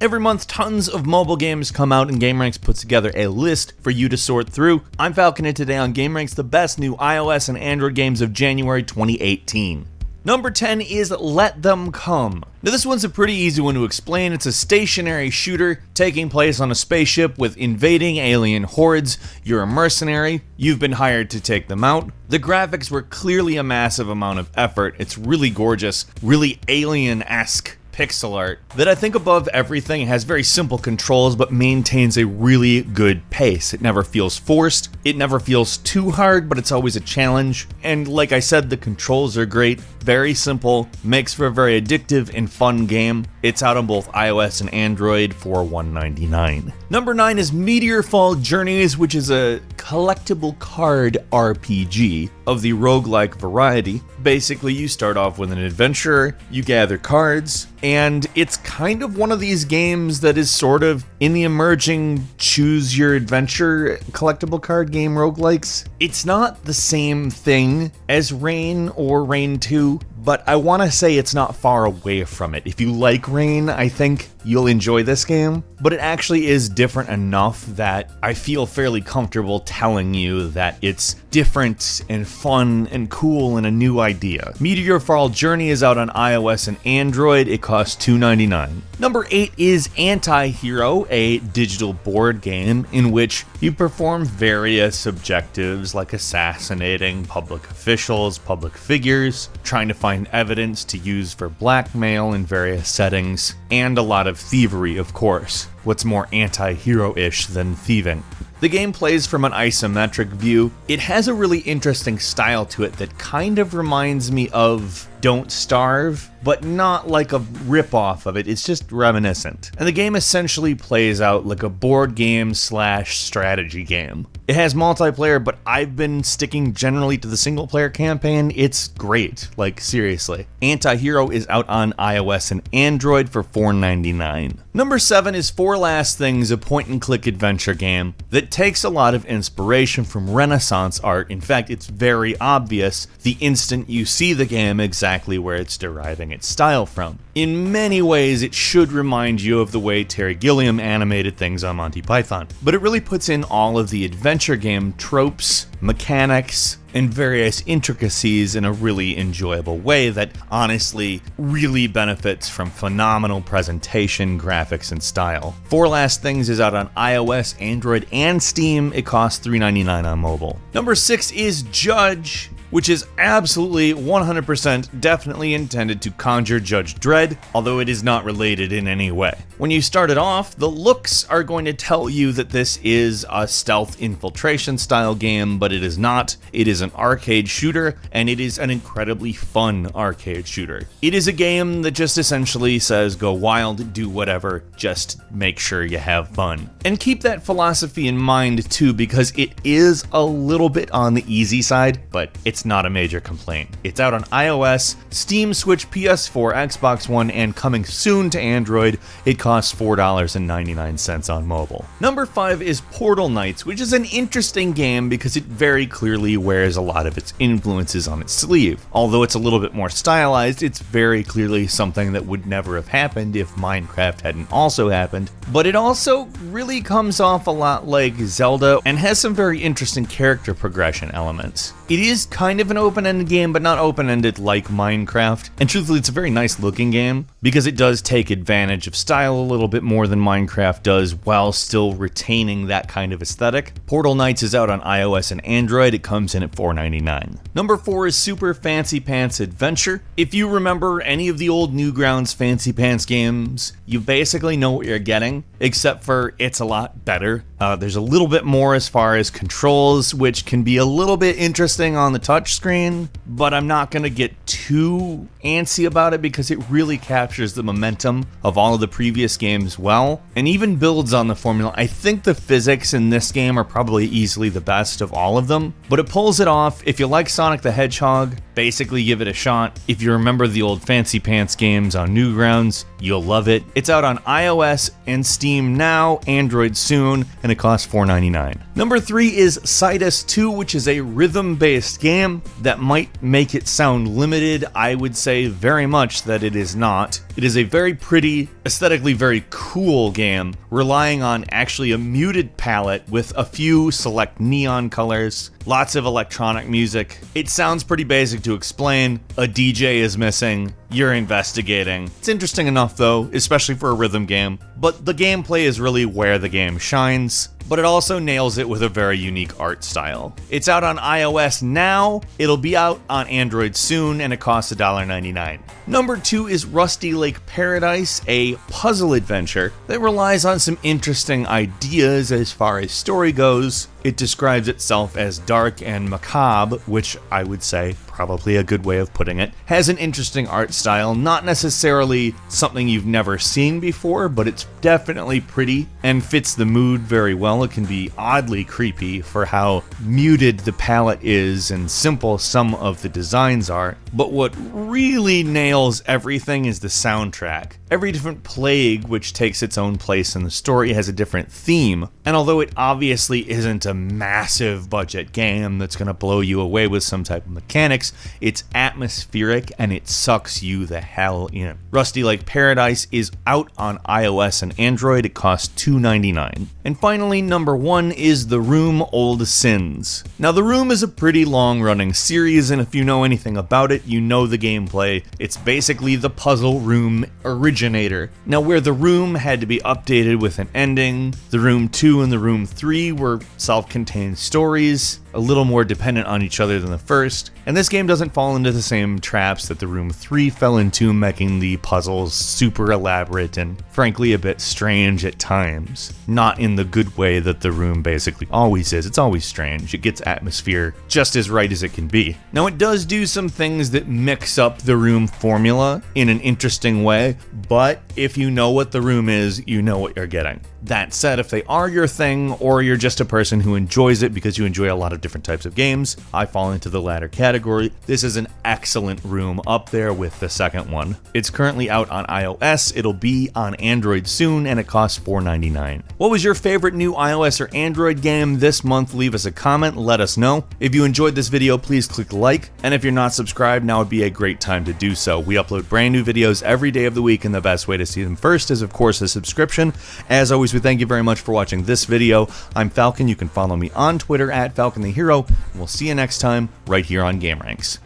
Every month, tons of mobile games come out and gameranx puts together a list for you to sort through. I'm Falcon, and today on gameranx, the best new iOS and Android games of January 2018. Number 10 is Let Them Come. Now this one's a pretty easy one to explain. It's a stationary shooter taking place on a spaceship with invading alien hordes. You're a mercenary, you've been hired to take them out. The graphics were clearly a massive amount of effort. It's really gorgeous, really alien-esque pixel art that I think above everything has very simple controls but maintains a really good pace. It never feels forced, it never feels too hard, but it's always a challenge. And like I said, the controls are great, very simple, makes for a very addictive and fun game. It's out on both iOS and Android for $1.99. Number 9 is Meteorfall Journeys, which is a collectible card RPG of the roguelike variety. Basically, you start off with an adventurer, you gather cards, and it's kind of one of these games that is sort of in the emerging choose your adventure collectible card game roguelikes. It's not the same thing as Rain or Rain 2, but I want to say it's not far away from it. If you like Rain, I think you'll enjoy this game, but it actually is different enough that I feel fairly comfortable telling you that it's different and fun and cool and a new idea. Meteorfall Journey is out on iOS and Android. It costs $2.99. Number 8 is Antihero, a digital board game in which you perform various objectives like assassinating public officials, public figures, trying to find evidence to use for blackmail in various settings, and a lot of thievery, of course. What's more anti-hero-ish than thieving? The game plays from an isometric view. It has a really interesting style to it that kind of reminds me of Don't Starve, but not like a rip-off of it. It's just reminiscent. And the game essentially plays out like a board game / strategy game. It has multiplayer, but I've been sticking generally to the single-player campaign. It's great, like seriously. Antihero is out on iOS and Android for $4.99. Number 7 is Four Last Things, a point-and-click adventure game that takes a lot of inspiration from Renaissance art. In fact, it's very obvious the instant you see the game exactly where it's deriving its style from. In many ways, it should remind you of the way Terry Gilliam animated things on Monty Python, but it really puts in all of the adventure game tropes, mechanics, and various intricacies in a really enjoyable way that honestly really benefits from phenomenal presentation, graphics, and style. Four Last Things is out on iOS, Android, and Steam. It costs $3.99 on mobile. Number 6 is JYDGE, which is absolutely 100% definitely intended to conjure Judge Dredd, although it is not related in any way. When you start it off, the looks are going to tell you that this is a stealth infiltration style game, but it is not. It is an arcade shooter, and it is an incredibly fun arcade shooter. It is a game that just essentially says go wild, do whatever, just make sure you have fun. And keep that philosophy in mind too, because it is a little bit on the easy side, but it's not a major complaint. It's out on iOS, Steam, Switch, PS4, Xbox One, and coming soon to Android. It costs $4.99 on mobile. Number 5 is Portal Knights, which is an interesting game because it very clearly wears a lot of its influences on its sleeve. Although it's a little bit more stylized, it's very clearly something that would never have happened if Minecraft hadn't also happened. But it also really comes off a lot like Zelda and has some very interesting character progression elements. It is kind of an open-ended game, but not open-ended like Minecraft. And truthfully, it's a very nice looking game because it does take advantage of style a little bit more than Minecraft does while still retaining that kind of aesthetic. Portal Knights is out on iOS and Android. It comes in at $4.99. Number 4 is Super Fancy Pants Adventure. If you remember any of the old Newgrounds Fancy Pants games, you basically know what you're getting, except for it's a lot better. There's a little bit more as far as controls, which can be a little bit interesting on the touchscreen, but I'm not going to get too antsy about it because it really captures the momentum of all of the previous games well, and even builds on the formula. I think the physics in this game are probably easily the best of all of them, but it pulls it off. If you like Sonic the Hedgehog, basically give it a shot. If you remember the old Fancy Pants games on Newgrounds, you'll love it. It's out on iOS and Steam now, Android soon, and it costs $4.99. Number 3 is Cytus II, which is a rhythm-based game that might make it sound limited. I would say very much that it is not. It is a very pretty, aesthetically very cool game, relying on actually a muted palette with a few select neon colors, lots of electronic music. It sounds pretty basic to explain. A DJ is missing. You're investigating. It's interesting enough though, especially for a rhythm game, but the gameplay is really where the game shines. But it also nails it with a very unique art style. It's out on iOS now, it'll be out on Android soon, and it costs $1.99. Number 2 is Rusty Lake Paradise, a puzzle adventure that relies on some interesting ideas as far as story goes. It describes itself as dark and macabre, which I would say, probably a good way of putting it, has an interesting art style, not necessarily something you've never seen before, but it's definitely pretty and fits the mood very well. It can be oddly creepy for how muted the palette is and simple some of the designs are, but what really nails everything is the soundtrack. Every different plague, which takes its own place in the story, has a different theme, and although it obviously isn't a massive budget game that's going to blow you away with some type of mechanics, it's atmospheric and it sucks you the hell in. Rusty Lake Paradise is out on iOS and Android. It costs $2.99. And finally, number 1 is The Room Old Sins. Now, The Room is a pretty long-running series, and if you know anything about it, you know the gameplay. It's basically the puzzle room originator. Now, where The Room had to be updated with an ending, The Room 2 and The Room 3 were self-contained stories, a little more dependent on each other than the first, and this game doesn't fall into the same traps that The Room 3 fell into, making the puzzles super elaborate and frankly a bit strange at times. Not in the good way that The Room basically always is. It's always strange. It gets atmosphere just as right as it can be. Now, it does do some things that mix up The Room formula in an interesting way, but if you know what The Room is, you know what you're getting. That said, if they are your thing, or you're just a person who enjoys it because you enjoy a lot of different types of games, I fall into the latter category. This is an excellent room, up there with the second one. It's currently out on iOS, it'll be on Android soon, and it costs $4.99. What was your favorite new iOS or Android game this month? Leave us a comment, let us know. If you enjoyed this video, please click like, and if you're not subscribed, now would be a great time to do so. We upload brand new videos every day of the week, and the best way to see them first is, of course, a subscription. As always, we thank you very much for watching this video. I'm Falcon. You can follow me on Twitter at FalconTheHero, and we'll see you next time right here on gameranx.